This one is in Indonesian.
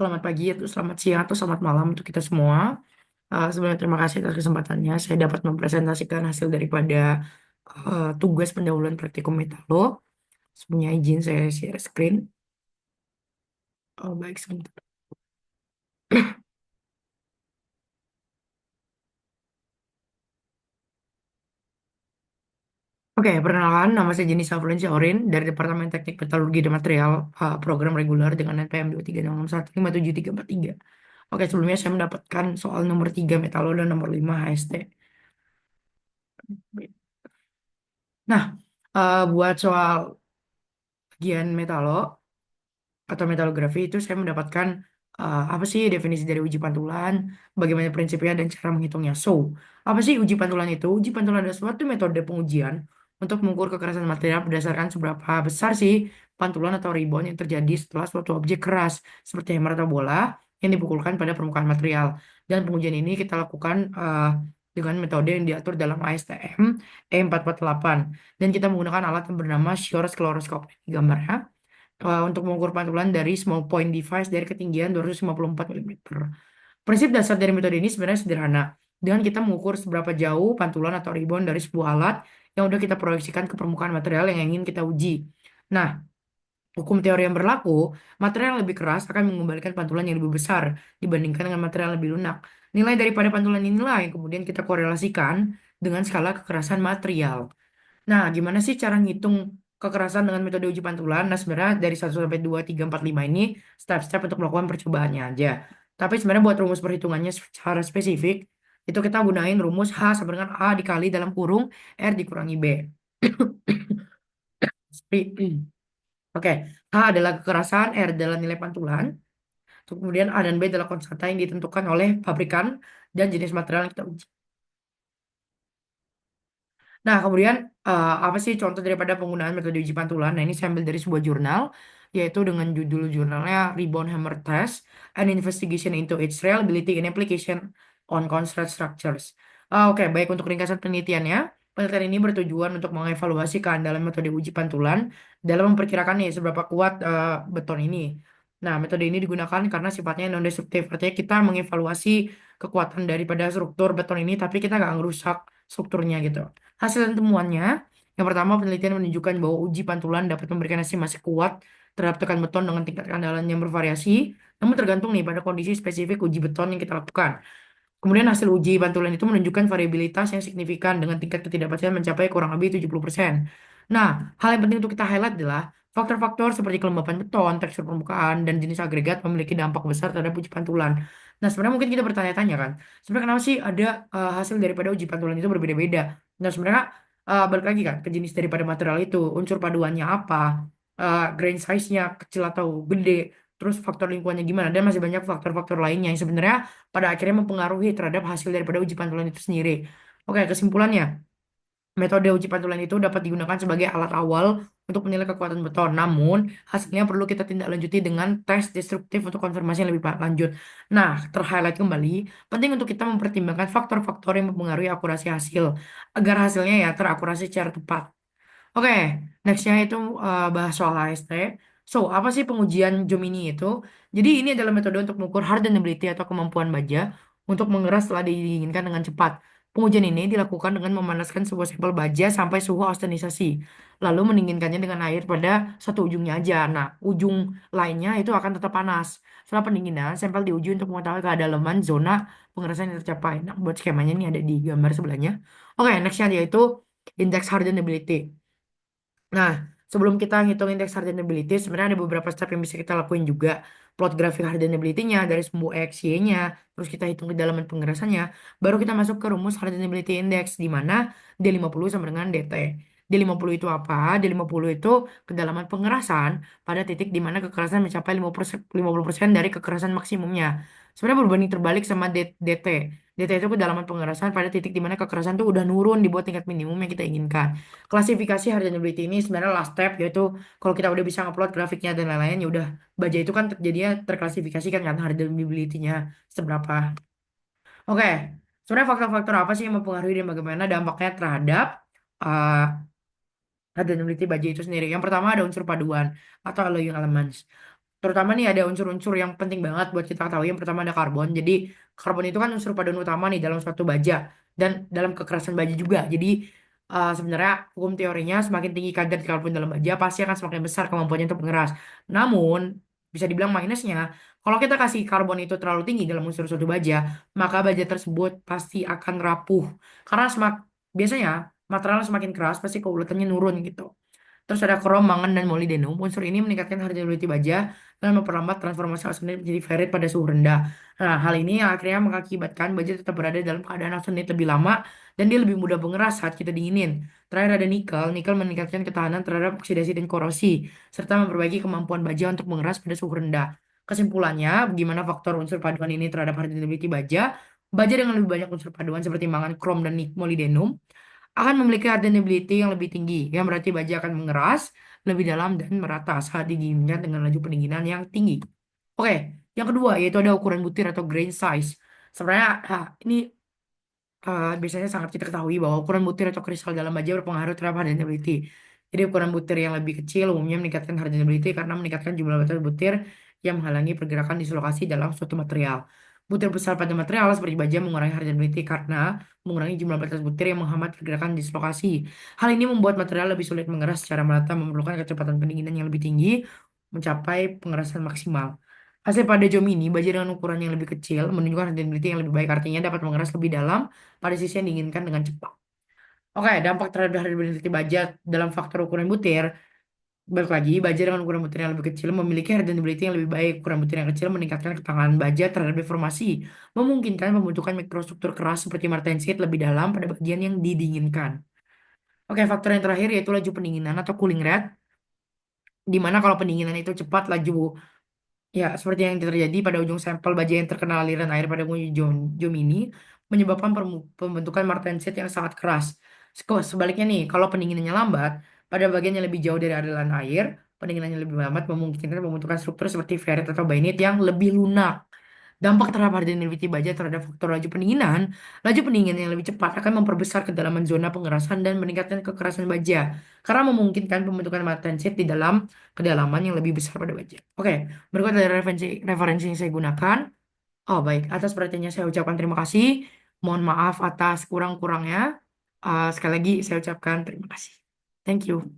Selamat pagi atau selamat siang atau selamat malam untuk kita semua. Sebenarnya terima kasih atas kesempatannya. Saya dapat mempresentasikan hasil daripada tugas pendahuluan praktikum Metalo. Sebenarnya izin saya share screen. Oh, baik, sebentar. Oke, perkenalkan, nama saya Jenny Safrulinsi Orin dari Departemen Teknik Metalurgi dan Material, program reguler dengan NPM 236615743. Oke, sebelumnya saya mendapatkan soal nomor 3 Metalo dan nomor 5 HST. Nah, buat soal bagian Metalo, atau metalografi itu saya mendapatkan apa sih definisi dari uji pantulan, bagaimana prinsipnya dan cara menghitungnya. So, apa sih uji pantulan itu? Uji pantulan adalah suatu metode pengujian untuk mengukur kekerasan material berdasarkan seberapa besar sih pantulan atau rebound yang terjadi setelah suatu objek keras seperti hammer atau bola yang dipukulkan pada permukaan material. Dan pengujian ini kita lakukan dengan metode yang diatur dalam ASTM E448 dan kita menggunakan alat yang bernama Shore Scleroscope. Ini gambarnya untuk mengukur pantulan dari small point device dari ketinggian 254 mm. Prinsip dasar dari metode ini sebenarnya sederhana. Dengan kita mengukur seberapa jauh pantulan atau rebound dari sebuah alat yang udah kita proyeksikan ke permukaan material yang ingin kita uji. Nah, hukum teori yang berlaku, material yang lebih keras akan mengembalikan pantulan yang lebih besar dibandingkan dengan material yang lebih lunak. Nilai daripada pantulan inilah yang kemudian kita korelasikan dengan skala kekerasan material. Nah, gimana sih cara ngitung kekerasan dengan metode uji pantulan? Nah, sebenarnya dari 1 sampai 2, 3, 4, 5 ini step-step untuk melakukan percobaannya aja. Tapi sebenarnya buat rumus perhitungannya secara spesifik, itu kita gunain rumus H sama dengan A dikali dalam kurung R dikurangi B. Oke, H adalah kekerasan, R adalah nilai pantulan. Kemudian A dan B adalah konstanta yang ditentukan oleh pabrikan dan jenis material yang kita uji. Nah, kemudian apa sih contoh daripada penggunaan metode uji pantulan? Nah, ini saya ambil dari sebuah jurnal, yaitu dengan judul jurnalnya Rebound Hammer Test, An Investigation into its Reliability and Application on Construct Structures. Oke, baik untuk ringkasan penelitiannya. Penelitian ini bertujuan untuk mengevaluasi keandalan metode uji pantulan dalam memperkirakan nih seberapa kuat beton ini. Nah, metode ini digunakan karena sifatnya non-destruktif. Artinya kita mengevaluasi kekuatan daripada struktur beton ini, tapi kita nggak ngerusak strukturnya gitu. Hasil dan temuannya, yang pertama penelitian menunjukkan bahwa uji pantulan dapat memberikan estimasi kuat terhadap tekan beton dengan tingkat keandalan yang bervariasi, namun tergantung nih pada kondisi spesifik uji beton yang kita lakukan. Kemudian hasil uji pantulan itu menunjukkan variabilitas yang signifikan dengan tingkat ketidakpastian mencapai kurang lebih 70%. Nah, hal yang penting untuk kita highlight adalah faktor-faktor seperti kelembapan beton, tekstur permukaan, dan jenis agregat memiliki dampak besar terhadap uji pantulan. Nah, sebenarnya mungkin kita bertanya-tanya kan, sebenarnya kenapa sih ada hasil daripada uji pantulan itu berbeda-beda? Nah, sebenarnya balik lagi kan ke jenis daripada material itu, unsur paduannya apa, grain size-nya kecil atau gede, terus faktor lingkungannya gimana, dan masih banyak faktor-faktor lainnya yang sebenarnya pada akhirnya mempengaruhi terhadap hasil daripada uji pantulan itu sendiri. Oke, kesimpulannya, metode uji pantulan itu dapat digunakan sebagai alat awal untuk menilai kekuatan beton. Namun, hasilnya perlu kita tindak lanjuti dengan tes destruktif untuk konfirmasi yang lebih lanjut. Nah, ter-highlight kembali, penting untuk kita mempertimbangkan faktor-faktor yang mempengaruhi akurasi hasil, agar hasilnya ya terakurasi secara tepat. Oke, nextnya itu bahas soal HST. So, apa sih pengujian Gemini itu? Jadi ini adalah metode untuk mengukur hardenability atau kemampuan baja untuk mengeras setelah didinginkan dengan cepat. Pengujian ini dilakukan dengan memanaskan sebuah sampel baja sampai suhu austenisasi, lalu mendinginkannya dengan air pada satu ujungnya aja. Nah, ujung lainnya itu akan tetap panas. Setelah pendinginan, sampel diuji untuk mengetahui kedalaman zona pengerasan yang tercapai. Nah, buat skemanya ini ada di gambar sebelahnya. Oke, nextnya yaitu indeks hardenability. Nah, sebelum kita ngitung indeks hardenability, sebenarnya ada beberapa step yang bisa kita lakuin juga. Plot grafik hardenability-nya dari sumbu X, Y-nya, terus kita hitung kedalaman pengerasannya, baru kita masuk ke rumus hardenability index, di mana D50 sama dengan DT. D50 itu apa? D50 itu kedalaman pengerasan pada titik di mana kekerasan mencapai 50% dari kekerasan maksimumnya. Sebenarnya berbanding terbalik sama DT. DT itu kedalaman pengerasan pada titik di mana kekerasan itu udah nurun di bawah tingkat minimum yang kita inginkan. Klasifikasi hardenability ini sebenarnya last step, yaitu kalau kita udah bisa ngupload grafiknya dan lain-lain ya udah baja itu kan jadinya terklasifikasikan kan hardenability-nya seberapa. Oke, sebenarnya faktor-faktor apa sih yang mempengaruhi dan bagaimana dampaknya terhadap uh, hardenability baja itu sendiri? Yang pertama ada unsur paduan atau alloying elements. Terutama nih ada unsur-unsur yang penting banget buat kita ketahui. Yang pertama ada karbon. Jadi karbon itu kan unsur padan utama nih dalam suatu baja dan dalam kekerasan baja juga. Jadi sebenarnya hukum teorinya semakin tinggi kadar karbon dalam baja pasti akan semakin besar kemampuannya untuk mengeras. Namun bisa dibilang minusnya kalau kita kasih karbon itu terlalu tinggi dalam unsur suatu baja, maka baja tersebut pasti akan rapuh. Karena biasanya materialnya semakin keras pasti keuletannya nurun gitu. Terus ada krom, mangan, dan molybdenum. Unsur ini meningkatkan hardenability baja dan memperlambat transformasi arsenid menjadi ferrit pada suhu rendah. Nah, hal ini yang akhirnya mengakibatkan baja tetap berada dalam keadaan arsenid lebih lama dan dia lebih mudah mengeras saat kita dinginin. Terakhir ada nikel. Nikel meningkatkan ketahanan terhadap oksidasi dan korosi, serta memperbaiki kemampuan baja untuk mengeras pada suhu rendah. Kesimpulannya, bagaimana faktor unsur paduan ini terhadap hardenability baja? Baja dengan lebih banyak unsur paduan seperti mangan, krom, dan molybdenum akan memiliki hardenability yang lebih tinggi, yang berarti baja akan mengeras lebih dalam dan merata saat didinginkan dengan laju pendinginan yang tinggi. Oke, yang kedua yaitu ada ukuran butir atau grain size. Sebenarnya ini biasanya sangat kita ketahui bahwa ukuran butir atau kristal dalam baja berpengaruh terhadap hardenability. Jadi ukuran butir yang lebih kecil umumnya meningkatkan hardenability karena meningkatkan jumlah batas butir yang menghalangi pergerakan dislokasi dalam suatu material. Butir besar pada material seperti baja mengurangi hardenability karena mengurangi jumlah batas butir yang menghambat pergerakan dislokasi. Hal ini membuat material lebih sulit mengeras secara merata, memerlukan kecepatan pendinginan yang lebih tinggi, mencapai pengerasan maksimal. Hasil pada Gemini, baja dengan ukuran yang lebih kecil menunjukkan hardenability yang lebih baik, artinya dapat mengeras lebih dalam pada sisi yang diinginkan dengan cepat. Oke, dampak terhadap hardenability baja dalam faktor ukuran butir. Balik lagi, baja dengan ukuran butir yang lebih kecil memiliki hardenability yang lebih baik. Ukuran butir yang kecil meningkatkan ketahanan baja terhadap deformasi, memungkinkan pembentukan mikrostruktur keras seperti martensit lebih dalam pada bagian yang didinginkan. Oke, faktor yang terakhir yaitu laju pendinginan atau cooling rate, di mana kalau pendinginan itu cepat, laju ya, seperti yang terjadi pada ujung sampel baja yang terkena aliran air pada Gemini, menyebabkan pembentukan martensit yang sangat keras. Sebaliknya nih, kalau pendinginannya lambat, pada bagian yang lebih jauh dari aliran air, pendinginannya lebih lambat memungkinkan pembentukan struktur seperti ferrit atau bainit yang lebih lunak. Dampak terhadap hardenability baja terhadap faktor laju pendinginan yang lebih cepat akan memperbesar kedalaman zona pengerasan dan meningkatkan kekerasan baja, karena memungkinkan pembentukan martensit di dalam kedalaman yang lebih besar pada baja. Oke, berikut dari referensi yang saya gunakan. Oh baik, atas perhatiannya saya ucapkan terima kasih. Mohon maaf atas kurang-kurangnya. Sekali lagi saya ucapkan terima kasih. Thank you.